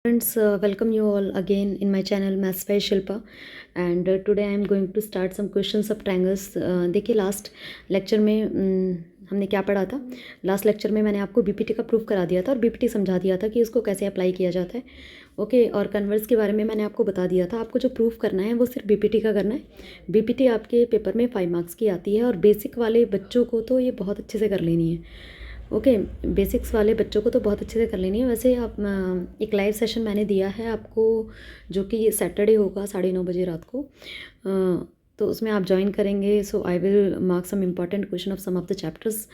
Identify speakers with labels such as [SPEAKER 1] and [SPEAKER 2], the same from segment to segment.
[SPEAKER 1] Friends, welcome you all again in my channel Maths by Shilpa, and today I am going to start some questions of triangles. देखिए last lecture में हमने क्या पढ़ा था। Last lecture में मैंने आपको बीपीटी का प्रूफ करा दिया था और बीपीटी समझा दिया था कि इसको कैसे अप्लाई किया जाता है। ओके, और कन्वर्स के बारे में मैंने आपको बता दिया था। आपको जो प्रूफ करना है वो सिर्फ बीपीटी का करना है। बीपीटी आपके पेपर में 5 मार्क्स की आती है और बेसिक वाले बच्चों को तो ये बहुत अच्छे से कर लेनी है। ओके, बेसिक्स वाले बच्चों को तो बहुत अच्छे से कर लेनी है। वैसे आप एक लाइव सेशन मैंने दिया है आपको, जो कि ये सैटरडे होगा 9:30 बजे रात को। तो उसमें आप ज्वाइन करेंगे। So I will mark some important question of some of the chapters.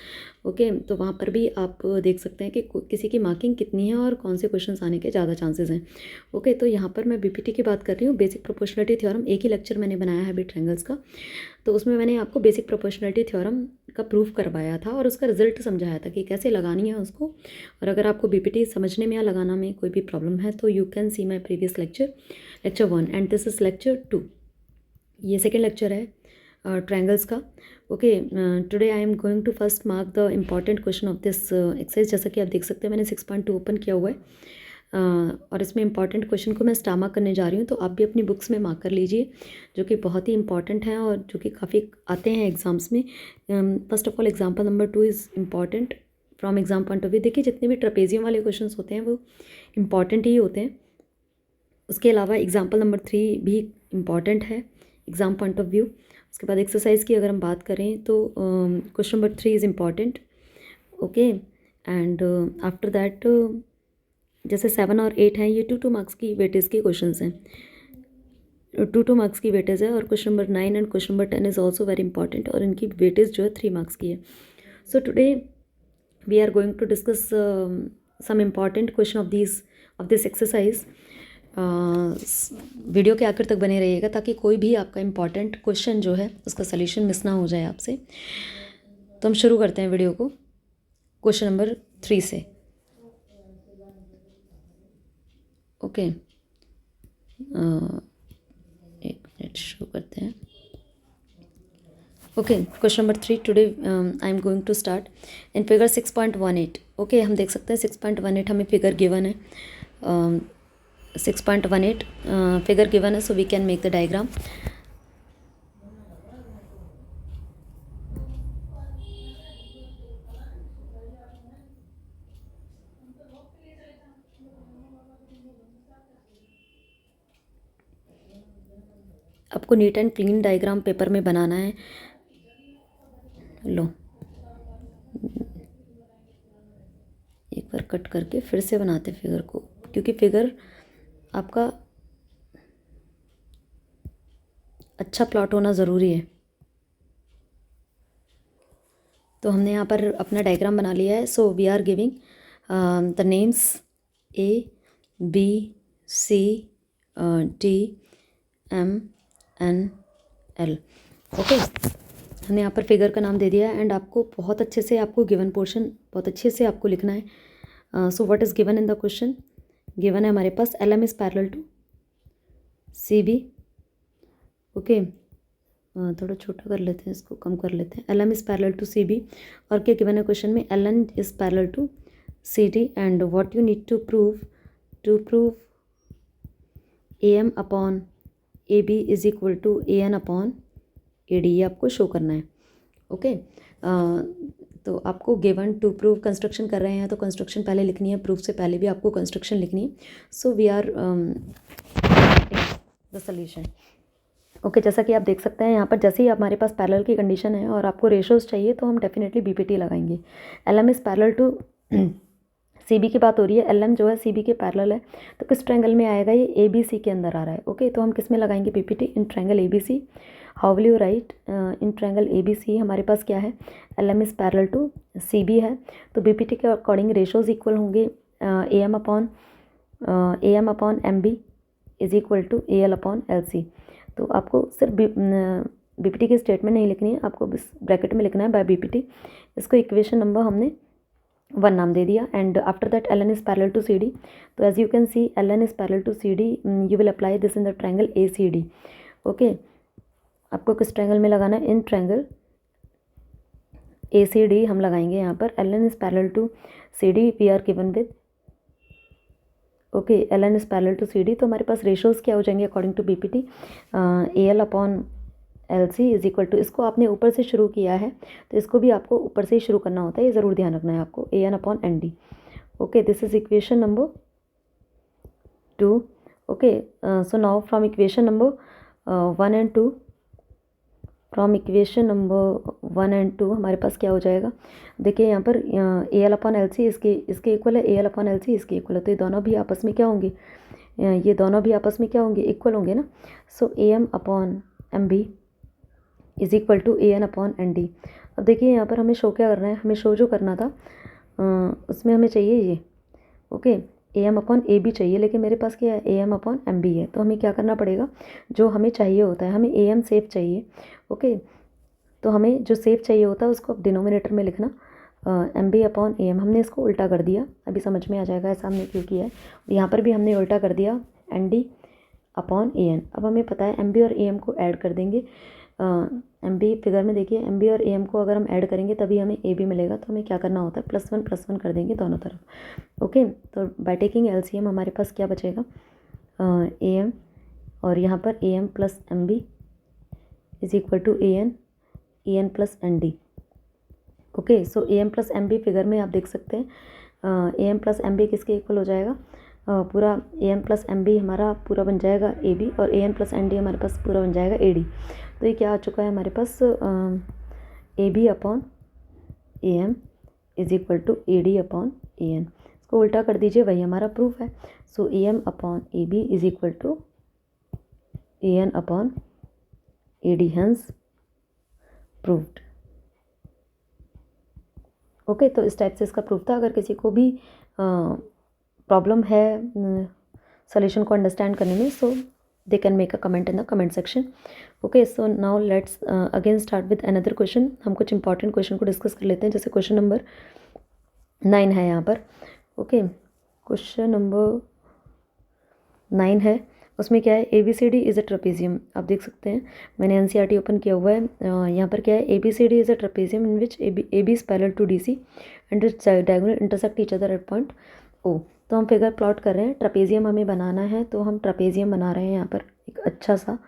[SPEAKER 1] Okay, तो वहाँ पर भी आप देख सकते हैं कि किसी की मार्किंग कितनी है और कौन से क्वेश्चंस आने के ज़्यादा चांसेस हैं। ओके, तो यहाँ पर मैं बीपीटी की बात कर रही हूँ। बेसिक प्रोपोर्शनलिटी थ्योरम एक ही लेक्चर मैंने बनाया है अभी ट्रायंगल्स का। तो उसमें मैंने आपको बेसिक प्रोपोर्शनलिटी थ्योरम का प्रूफ करवाया था और उसका रिजल्ट समझाया था कि कैसे लगानी है उसको। और अगर आपको बीपीटी समझने में या लगाना में कोई भी प्रॉब्लम है तो you can see my previous lecture 1 and this is lecture 2। ये सेकेंड लेक्चर है ट्रायंगल्स का। Okay, today I am going to first mark the important question of this exercise. जैसा कि आप देख सकते हैं मैंने 6.2 ओपन किया हुआ है और इसमें इंपॉर्टेंट क्वेश्चन को मैं स्टार मार्क करने जा रही हूँ। तो आप भी अपनी बुक्स में मार्क कर लीजिए, जो कि बहुत ही इंपॉर्टेंट हैं और जो कि काफ़ी आते हैं एग्जाम्स में। First of all example number 2 is important from exam point of view. देखिए जितने भी ट्रेपेजियम वाले क्वेश्चन होते हैं वो इम्पॉर्टेंट ही होते हैं। उसके अलावा एग्जाम्पल नंबर 3 भी इम्पॉर्टेंट है एग्ज़ाम पॉइंट ऑफ व्यू। उसके बाद एक्सरसाइज की अगर हम बात करें तो question number 3 is important. Okay, and after that जैसे 7 और 8 हैं, ये 2 मार्क्स की वेटेज के क्वेश्चंस हैं। 2 मार्क्स की वेटेज है। और question number 9 and question number 10 is also very important और इनकी वेटेज जो है 3 मार्क्स की है। So today we are going to discuss some important question of this exercise. Video के आखिर तक बने रहिएगा ताकि कोई भी आपका इम्पॉर्टेंट क्वेश्चन जो है उसका सल्यूशन मिस ना हो जाए आपसे। तो हम शुरू करते हैं वीडियो को क्वेश्चन नंबर 3 से। ओके, एक मिनट शुरू करते हैं। Okay, question number 3 today I am going to start in figure 6.18। Okay, हम देख सकते हैं 6.18 हमें फिगर गिवन है। 6.18 फिगर गिवन है, so we can make the diagram. आपको neat and clean diagram paper में बनाना है। लो, एक बार कट करके फिर से बनाते फिगर को, क्योंकि फिगर आपका अच्छा प्लॉट होना ज़रूरी है। तो हमने यहाँ पर अपना डायग्राम बना लिया है। So we are giving the names A, B, C, D, M, N, L। Okay, हमने यहाँ पर फिगर का नाम दे दिया है एंड आपको बहुत अच्छे से आपको गिवन पोर्शन बहुत अच्छे से आपको लिखना है। So what is given in the question? Given है हमारे पास LM is parallel to CB। Okay, थोड़ा छोटा कर लेते हैं, इसको कम कर लेते हैं। LM is parallel to CB और क्या गिवन है क्वेश्चन में? LN is parallel to CD and what you need to prove AM upon AB is equal to AN upon AD। ये आपको शो करना है। ओके, तो आपको गिवन टू प्रूव कंस्ट्रक्शन कर रहे हैं तो कंस्ट्रक्शन पहले लिखनी है, प्रूफ से पहले भी आपको कंस्ट्रक्शन लिखनी है। So we are the solution. Okay, जैसा कि आप देख सकते हैं यहाँ पर जैसे ही हमारे पास पैरेलल की कंडीशन है और आपको रेशोज़ चाहिए तो हम डेफिनेटली बीपीटी लगाएंगे। LM is parallel to CB की बात हो रही है। LM जो है CB के पैरेलल है, तो किस ट्रायंगल में आएगा? ये ABC के अंदर आ रहा है। ओके, तो हम किस में लगाएंगे BPT? In triangle ABC। How will you write in triangle ABC? हमारे पास क्या है? LM is parallel to CB है, तो बीपीटी के अकॉर्डिंग रेशोज़ इक्वल होंगे AM upon MB is equal to AL upon LC। तो आपको सिर्फ बीपीटी की स्टेटमेंट नहीं लिखनी है, आपको ब्रैकेट में लिखना है बाय बीपीटी। इसको इक्वेशन नंबर हमने 1 नाम दे दिया and after that LN is parallel to CD। तो as you can see LN is parallel to CD, you will apply this in the triangle ACD। Okay, आपको किस ट्रायंगल में लगाना है? इन ट्रायंगल ACD हम लगाएंगे यहाँ पर। LN is parallel to CD, we are given with okay, L N is parallel to C D, तो हमारे पास रेशोज़ क्या हो जाएंगे according to BPT, A L upon L C is equal to, इसको आपने ऊपर से शुरू किया है तो इसको भी आपको ऊपर से ही शुरू करना होता है, ये ज़रूर ध्यान रखना है आपको, A N upon N D. Okay, this is equation number 2। Okay, so now from equation number 1 and 2, from equation number 1 and 2 हमारे पास क्या हो जाएगा, देखिए यहाँ पर A L upon L C इसके इक्वल है, A L upon L C इसके इक्वल है, तो ये दोनों भी आपस में क्या होंगे, ये दोनों भी आपस में क्या होंगे, इक्वल होंगे ना। So A M upon M B is equal to A N upon N D. अब देखिए यहाँ पर हमें शो क्या करना है, हमें शो जो करना था उसमें हमें चाहिए ये, okay, A M upon A B चाहिए, लेकिन मेरे पास क्या है, A M upon M B है, तो हमें क्या करना पड़ेगा, जो हमें चाहिए होता है, हमें ए एम सेफ चाहिए। ओके, तो हमें जो सेफ चाहिए होता है उसको अब डिनोमिनेटर में लिखना, M B upon A M, हमने इसको उल्टा कर दिया, अभी समझ में आ जाएगा ऐसा हमने क्यों किया है। यहाँ पर भी हमने उल्टा कर दिया, N D upon A N. अब हमें पता है एम बी और ए एम को ऐड कर देंगे, एम बी फिगर में देखिए एम बी और ए एम को अगर हम ऐड करेंगे तभी हमें ए बी मिलेगा, तो हमें क्या करना होता है, +1 कर देंगे दोनों तरफ। ओके, तो by taking L C M हमारे पास क्या बचेगा, ए एम और यहाँ पर A M plus M B is equal to A N plus N D. Okay, so A M plus M B figure में आप देख सकते हैं, A M plus M B किसके इक्वल हो जाएगा, पूरा A M plus M B हमारा पूरा बन जाएगा ए बी, और A N plus N D हमारे पास पूरा बन जाएगा ए डी। तो ये क्या आ चुका है हमारे पास, A B upon A M is equal to A D upon A N. इसको उल्टा कर दीजिए, वही हमारा प्रूफ है। So A M upon A B is equal to A N upon A D, hence proved. Okay, तो इस type से इसका प्रूफ था। अगर किसी को भी प्रॉब्लम है सोल्यूशन को अंडरस्टैंड करने में, so they can make a comment in the comment section. Okay, so now let's again start with another question. हम कुछ इंपॉर्टेंट क्वेश्चन को डिस्कस कर लेते हैं, जैसे क्वेश्चन नंबर 9 है यहाँ पर। ओके, क्वेश्चन नंबर 9 है, उसमें क्या है, A B C D is a trapezium. आप देख सकते हैं मैंने N C R T open किया हुआ है, यहाँ पर क्या है, A B C D is a trapezium in which A B is parallel to D C and its diagonal intersect each other at point O. तो हम फिगर प्लॉट कर रहे हैं, ट्रेपेजियम हमें बनाना है, तो हम ट्रेपेजियम बना रहे हैं यहाँ पर एक अच्छा सा।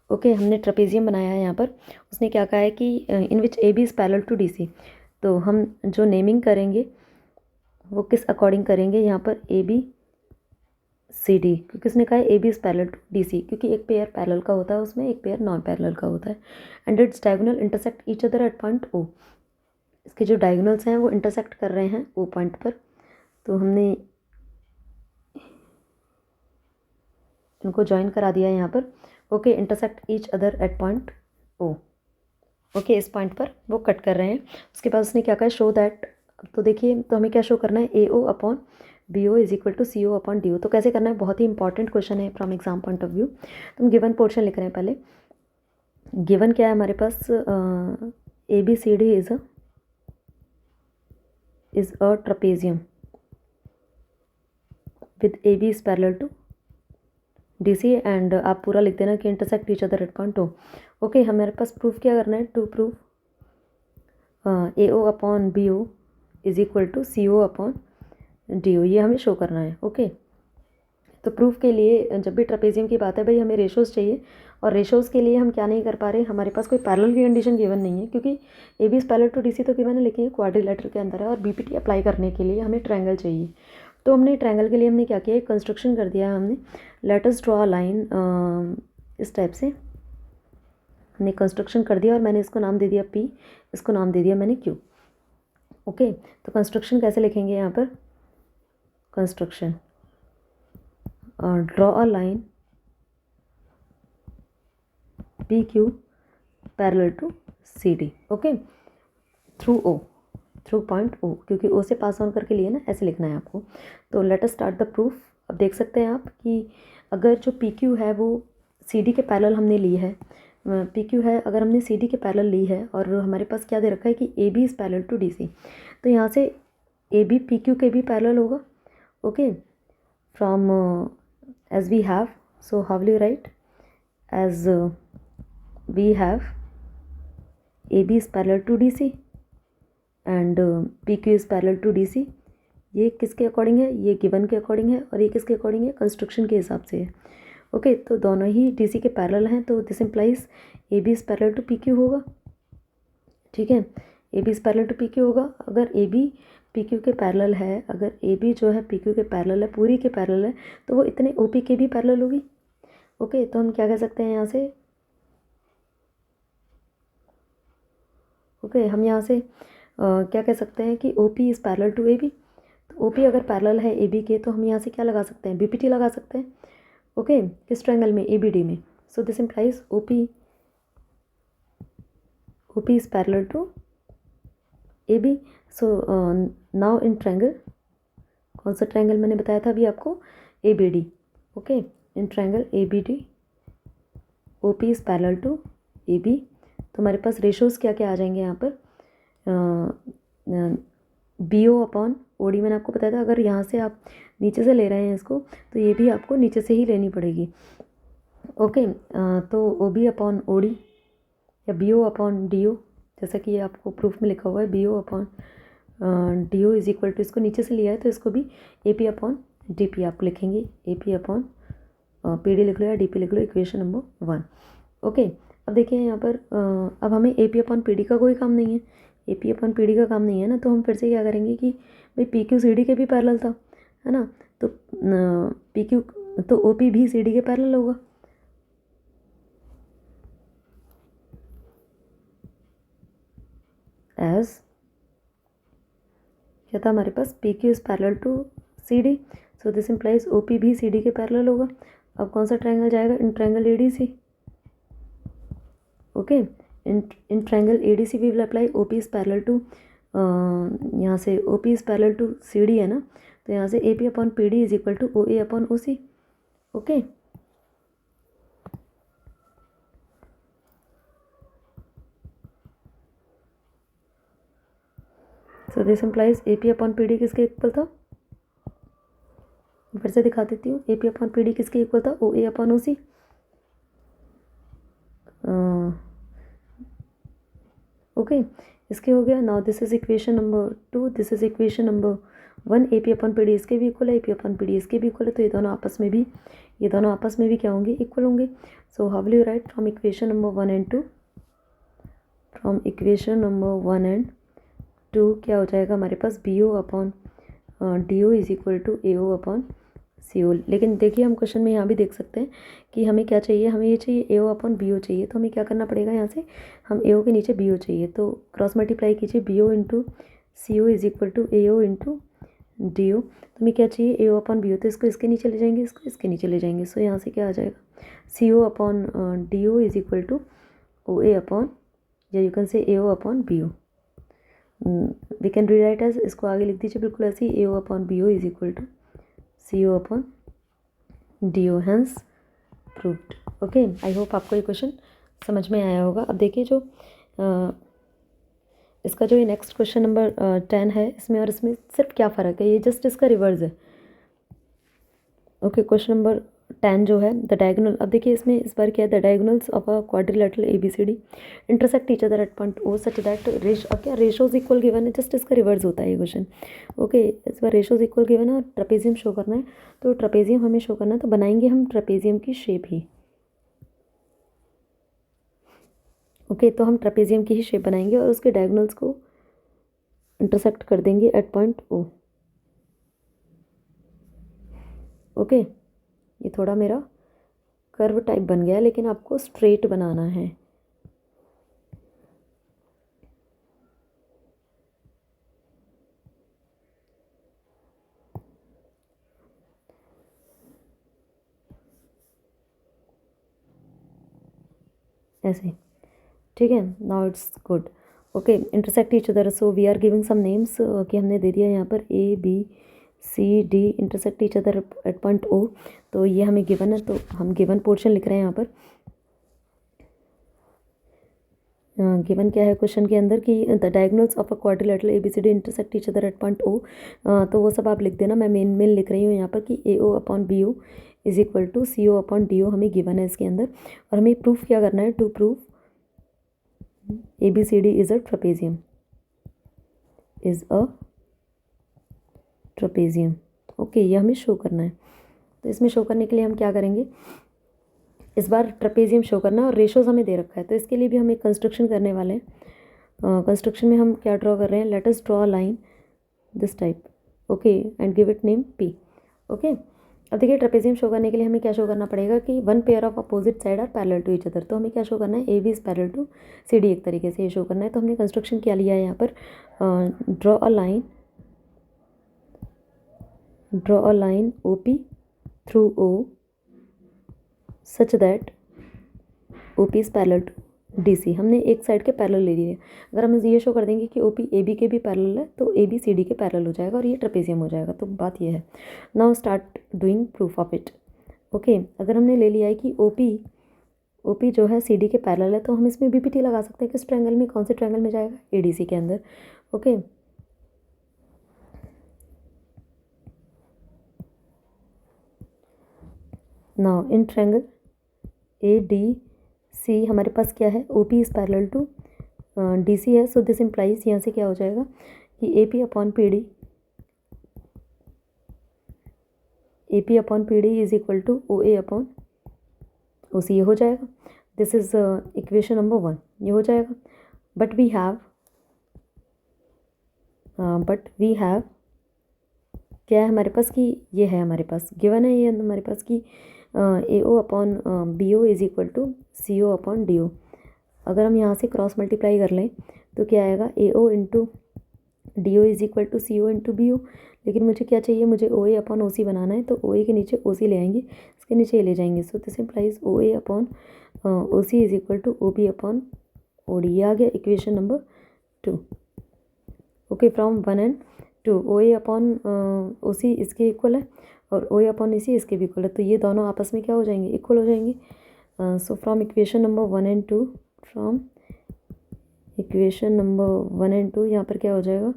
[SPEAKER 1] ओके, हमने ट्रेपेजियम बनाया है यहाँ पर। उसने क्या कहा है कि in which A B is parallel to D C, तो हम जो नेमिंग करेंगे वो किस अकॉर्डिंग करेंगे, यहाँ पर ए बी सी डी, क्योंकि उसने कहा है A B is parallel to D C, क्योंकि एक पेयर पैरेलल का होता है उसमें, एक पेयर नॉन पैरेलल का होता है, and its diagonal intersect each other at point O. इसके जो डायगोनल्स हैं वो इंटरसेक्ट कर रहे हैं ओ पॉइंट पर, तो हमने इनको ज्वाइन करा दिया है यहाँ पर। Okay, intersect each other at point O. Okay, इस पॉइंट पर वो कट कर रहे हैं। उसके बाद उसने क्या कहा, शो दैट, तो देखिए तो हमें क्या शो करना है, A O upon B O is equal to C O upon D O. तो कैसे करना है, बहुत ही इंपॉर्टेंट क्वेश्चन है from exam point of view. तो हम गिवन पोर्शन लिख रहे हैं पहले। गिवन क्या है हमारे पास, A B C D is a trapezium with A B is parallel to D C, and आप पूरा लिख देना कि intersect each other at point O. Okay, हमारे पास प्रूफ क्या करना है, to proof A O upon B O is equal to C O upon D O, ये हमें शो करना है। ओके, तो प्रूफ के लिए जब भी ट्रेपेजियम की बात है भाई, हमें रेशोज़ चाहिए, और रेशोज़ के लिए हम क्या नहीं कर पा रहे, हमारे पास कोई पैरेलल की कंडीशन गिवन नहीं है, क्योंकि A B is parallel to D C तो गिवन है, लेकिन ये क्वाड्रिलेटरल के अंदर है, और बी पी टी अप्लाई करने के लिए हमें ट्रायंगल चाहिए। तो हमने ट्रायंगल के लिए हमने क्या किया, कंस्ट्रक्शन कर दिया है हमने। Let us draw a line, इस टाइप से हमने कंस्ट्रक्शन कर दिया, और मैंने इसको नाम दे दिया पी, इसको नाम दे दिया मैंने क्यू। ओके, तो कंस्ट्रक्शन कैसे लिखेंगे यहाँ पर, construction, draw a line P Q parallel to C D, okay, through O, through point O, क्योंकि ओ से पास ऑन करके लिए ना, ऐसे लिखना है आपको। तो let us start the proof. अब देख सकते हैं आप कि अगर जो पी क्यू है वो सी डी के पैरेलल हमने ली है, पी क्यू है अगर हमने सी डी के पैरेलल ली है, और हमारे पास क्या दे रखा है कि A B is parallel to D C, तो यहाँ से ए बी पी क्यू के भी पैरेलल होगा। Okay, from as we have, so how will you write, as we have AB is parallel to DC, and P Q is parallel to D C. ये किसके according है? ये given के according है, और ये किसके अकॉर्डिंग है? कंस्ट्रक्शन के हिसाब से है। ओके, तो दोनों ही डी सी के पैरेलल हैं, तो this implies A B is parallel to P Q होगा। ठीक है, A B is parallel to P Q होगा। अगर ए बी पी क्यू के पैरेलल है, अगर ए बी जो है पी क्यू के पैरेलल है, पूरी के पैरेलल है, तो वो इतने ओ पी के भी पैरेलल होगी। ओके, तो हम क्या कह सकते हैं यहाँ से? ओके, हम यहाँ से क्या कह सकते हैं कि O P is parallel to A B. तो ओ पी अगर पैरेलल है ए बी के, तो हम यहाँ से क्या लगा सकते हैं? बी पी टी लगा सकते हैं। ओके, किस ट्रायंगल में? ए बी डी में। So this implies O P is parallel to A B. So now in triangle, कौन सा ट्रायंगल मैंने बताया था अभी आपको? A B D. Okay, in triangle A B D O P is parallel to A B. तो हमारे पास रेशोज़ क्या क्या आ जाएंगे यहाँ पर? B O upon O D मैंने आपको बताया था। अगर यहाँ से आप नीचे से ले रहे हैं इसको, तो ये भी आपको नीचे से ही लेनी पड़ेगी। ओके, तो O B upon O D या B O upon D O, जैसा कि ये आपको प्रूफ में लिखा हुआ है, B O upon D O is equal to, इसको नीचे से लिया है तो इसको भी A P upon D P आप लिखेंगे। A P upon P D लिख लो या डी पी लिख लो, इक्वेशन नंबर 1। ओके, अब देखिए यहाँ पर अब हमें ए पी अपॉन पी डी का कोई काम नहीं है। ए पी अपॉन पी डी का काम नहीं है ना, तो हम फिर से क्या करेंगे कि भाई पी क्यू सी डी के भी पैरेलल था, है ना, तो पी क्यू, तो ओ पी भी सी डी के पैरेलल होगा। एज क्या था हमारे पास? P Q is parallel to C D, so this implies O P भी सी डी के पैरेलल होगा। अब कौन सा ट्रायंगल जाएगा? In triangle A D C. Okay, in triangle A D C we will apply O P is parallel to, यहाँ से O P is parallel to C D है ना, तो यहाँ से A P upon P D is equal to O A upon O C. Okay, so this implies A P upon P D किसके इक्वल था? फिर से दिखा देती हूँ, A P upon P D किसके इक्वल था? ओ A upon O C. Okay, इसके हो गया। Now this is equation number 2, this is equation number 1। A P upon P D इसके भी इक्वल है, ए पी अपॉन पी डी इसके भी इक्वल है, तो ये दोनों आपस में भी क्या होंगे? इक्वल होंगे। So how will you write from equation number 1 and 2? From equation number 1 and 2 क्या हो जाएगा हमारे पास? B O upon D O is equal to A O upon C O. लेकिन देखिए, हम क्वेश्चन में यहाँ भी देख सकते हैं कि हमें क्या चाहिए? हमें ये चाहिए ए ओ अपॉन बी ओ चाहिए, तो हमें क्या करना पड़ेगा? यहाँ से हम ए ओ के नीचे बी ओ चाहिए, तो क्रॉस मल्टीप्लाई कीजिए, B O into C O is equal to A O into D O. तो हमें क्या चाहिए? ए ओ अपॉन बी ओ, तो इसको इसके नीचे ले जाएंगे, इसको इसके नीचे ले जाएंगे। सो यहाँ से क्या आ जाएगा? C O upon D O is equal to O A upon, या you can say A O upon B O. We can rewrite as, इसको आगे लिख दीजिए बिल्कुल ऐसे ही, A O upon B O is equal to C O upon D O, hence proved. Okay, I hope आपको ये क्वेश्चन समझ में आया होगा। अब देखिए, जो इसका जो ये नेक्स्ट क्वेश्चन नंबर 10 है, इसमें और इसमें सिर्फ क्या फ़र्क है? ये जस्ट इसका रिवर्स है। ओके, क्वेश्चन नंबर 10 जो है, द डायगोनल। अब देखिए, इसमें इस बार क्या है? The diagonals of a quadrilateral A B C D intersect each other at point O such that रेश, अब क्या रेशोज इक्वल गिवन है, जस्ट इसका रिवर्स होता है ये क्वेश्चन। ओके, इस बार रेशोज इक्वल गिवन है और ट्रेपेजियम शो करना है, तो ट्रेपेजियम हमें शो करना है, तो बनाएंगे हम ट्रेपेजियम की शेप ही। ओके, तो हम ट्रेपेजियम की ही शेप बनाएंगे और उसके डायगोनल्स को इंटरसेक्ट कर देंगे एट पॉइंट ओ। ओके, ये थोड़ा मेरा कर्व टाइप बन गया, लेकिन आपको स्ट्रेट बनाना है। ऐसे, ठीक है। Now it's good. Okay, intersect each other, so we are giving some names कि हमने दे दिया यहाँ पर A B C D intersect each other at point O, तो ये हमें गिवन है, तो हम गिवन पोर्शन लिख रहे हैं यहाँ पर। गिवन क्या है क्वेश्चन के अंदर कि the diagonals of a quadrilateral A B C D intersect each other at point O, तो वो सब आप लिख देना। मैं मेन लिख रही हूँ यहाँ पर कि A O upon B O is equal to C O upon D O हमें गिवन है इसके अंदर, और हमें प्रूफ क्या करना है? To proof A B C D is a trapezium. Is a trapezium. Okay, ये हमें शो करना है। तो इसमें शो करने के लिए हम क्या करेंगे, इस बार ट्रेपेजियम शो करना है और रेशोज हमें दे रखा है, तो इसके लिए भी हम एक कंस्ट्रक्शन करने वाले हैं। कंस्ट्रक्शन में हम क्या ड्रॉ कर रहे हैं, let us draw a line this type, okay, and give it name P. Okay, अब देखिए ट्रेपेजियम शो करने के लिए हमें क्या शो करना पड़ेगा कि one pair of opposite side are parallel to each other. तो हमें क्या शो करना है, A B is parallel to C D, एक तरीके से ये शो करना है। तो हमने कंस्ट्रक्शन क्या लिया है यहाँ पर, draw a line O P through O such that O P is parallel to D C. हमने एक साइड के पैरेलल ले लिए। अगर हम ये शो कर देंगे कि ओ पी ए बी के भी पैरेलल है तो ए बी सी डी के पैरेलल हो जाएगा और ये ट्रेपेजियम हो जाएगा। तो बात ये है, now start doing proof of it. Okay, अगर हमने ले लिया है कि ओ पी जो है सी डी के पैरेलल है, तो हम इसमें बी पी टी लगा सकते हैं। किस ट्रायंगल में, कौन से ट्रायंगल में जाएगा, ए डी सी के अंदर। Okay, now in triangle A D C हमारे पास क्या है, O P is parallel to D C है। सो दिस इम्प्लाइज, यहाँ से क्या हो जाएगा कि A P upon P D is equal to O A upon O C, ये हो जाएगा। दिस इज इक्वेशन नंबर 1, ये हो जाएगा। बट वी हैव क्या है हमारे पास कि ये है हमारे पास गिवन है, ये हमारे पास कि A O upon B O is equal to C O upon D O. अगर हम यहाँ से क्रॉस मल्टीप्लाई कर लें तो क्या आएगा, A O into D O is equal to C O into B O. लेकिन मुझे क्या चाहिए, मुझे ओ ए अपॉन ओ सी बनाना है, तो ओ ए के नीचे ओ सी ले आएंगे, इसके नीचे ये ले जाएंगे। So this implies O A upon O C is equal to O B upon O D. ये आ गया equation number 2। Okay, from 1 and 2 O A upon O C इसके इक्वल है और ओ ए अपॉन ए सी इसके भी इक्वल है, तो ये दोनों आपस में क्या हो जाएंगे, इक्वल हो जाएंगे। So from equation number 1 and 2, from equation number 1 and 2 यहाँ पर क्या हो जाएगा,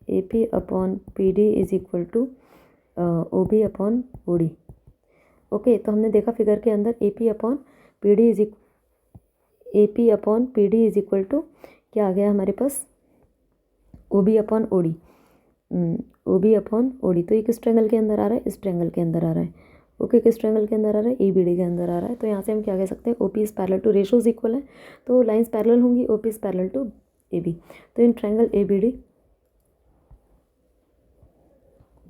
[SPEAKER 1] A P upon P D is equal to O B upon O D. Okay, तो हमने देखा फिगर के अंदर A P upon P D is equal to क्या आ गया हमारे पास, O B upon O D, O B upon O D. तो ये किस ट्रायंगल के अंदर आ रहा है, इस ट्रायंगल के अंदर आ रहा है। ओके, किस ट्रायंगल के अंदर आ रहा है, ए बी डी के अंदर आ रहा है। तो यहाँ से हम क्या कह सकते हैं, O P is parallel to, ratios equal है तो लाइंस पैरेलल होंगी, O P is parallel to A B. तो in triangle A B D,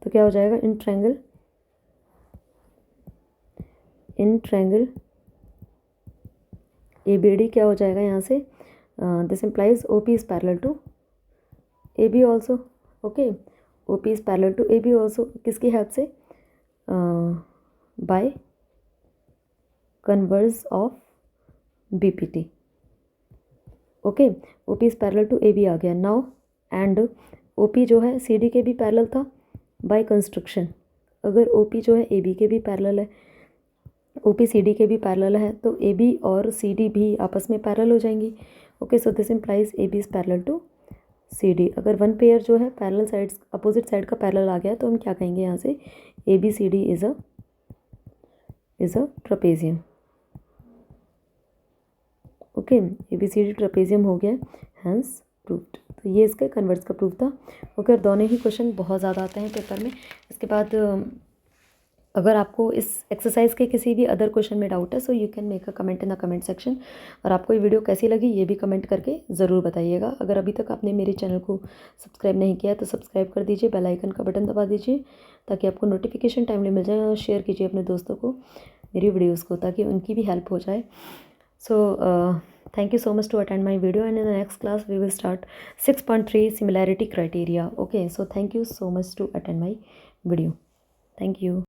[SPEAKER 1] तो क्या हो जाएगा, in triangle A B D क्या हो जाएगा यहाँ से, this implies O P is parallel to A B also. Okay, O P is parallel to A B also, किसकी हेल्प से, by converse of B P T. Okay, O P is parallel to A B आ गया now, and O P जो है सी D के भी parallel था by construction. अगर ओ पी जो है ए बी के भी पैरेलल है, ओ पी सी डी के भी पैरेलल है, तो ए बी और सी डी भी आपस में पैरेलल हो जाएंगी। Okay, so this implies A B is parallel to C D. अगर वन पेयर जो है पैरेलल साइड्स अपोजिट साइड का पैरेलल आ गया तो हम क्या कहेंगे यहाँ से, A B C D is a trapezium. Okay, A B C D trapezium हो गया, हैंस प्रूव्ड। तो ये इसका कन्वर्स का प्रूफ था। ओके, और दोनों ही क्वेश्चन बहुत ज़्यादा आते हैं पेपर में। इसके बाद अगर आपको इस एक्सरसाइज के किसी भी अदर क्वेश्चन में डाउट है, so you can make a comment in the comment section. और आपको ये वीडियो कैसी लगी ये भी कमेंट करके ज़रूर बताइएगा। अगर अभी तक आपने मेरे चैनल को सब्सक्राइब नहीं किया तो सब्सक्राइब कर दीजिए, बेल आइकन का बटन दबा दीजिए ताकि आपको नोटिफिकेशन टाइमली मिल जाए, और शेयर कीजिए अपने दोस्तों को मेरी वीडियोज़ को ताकि उनकी भी हेल्प हो जाए। सो thank you so much to attend my video, and in the next class we will start 6.3 similarity criteria. Okay, so thank you so much to attend my video. Thank you.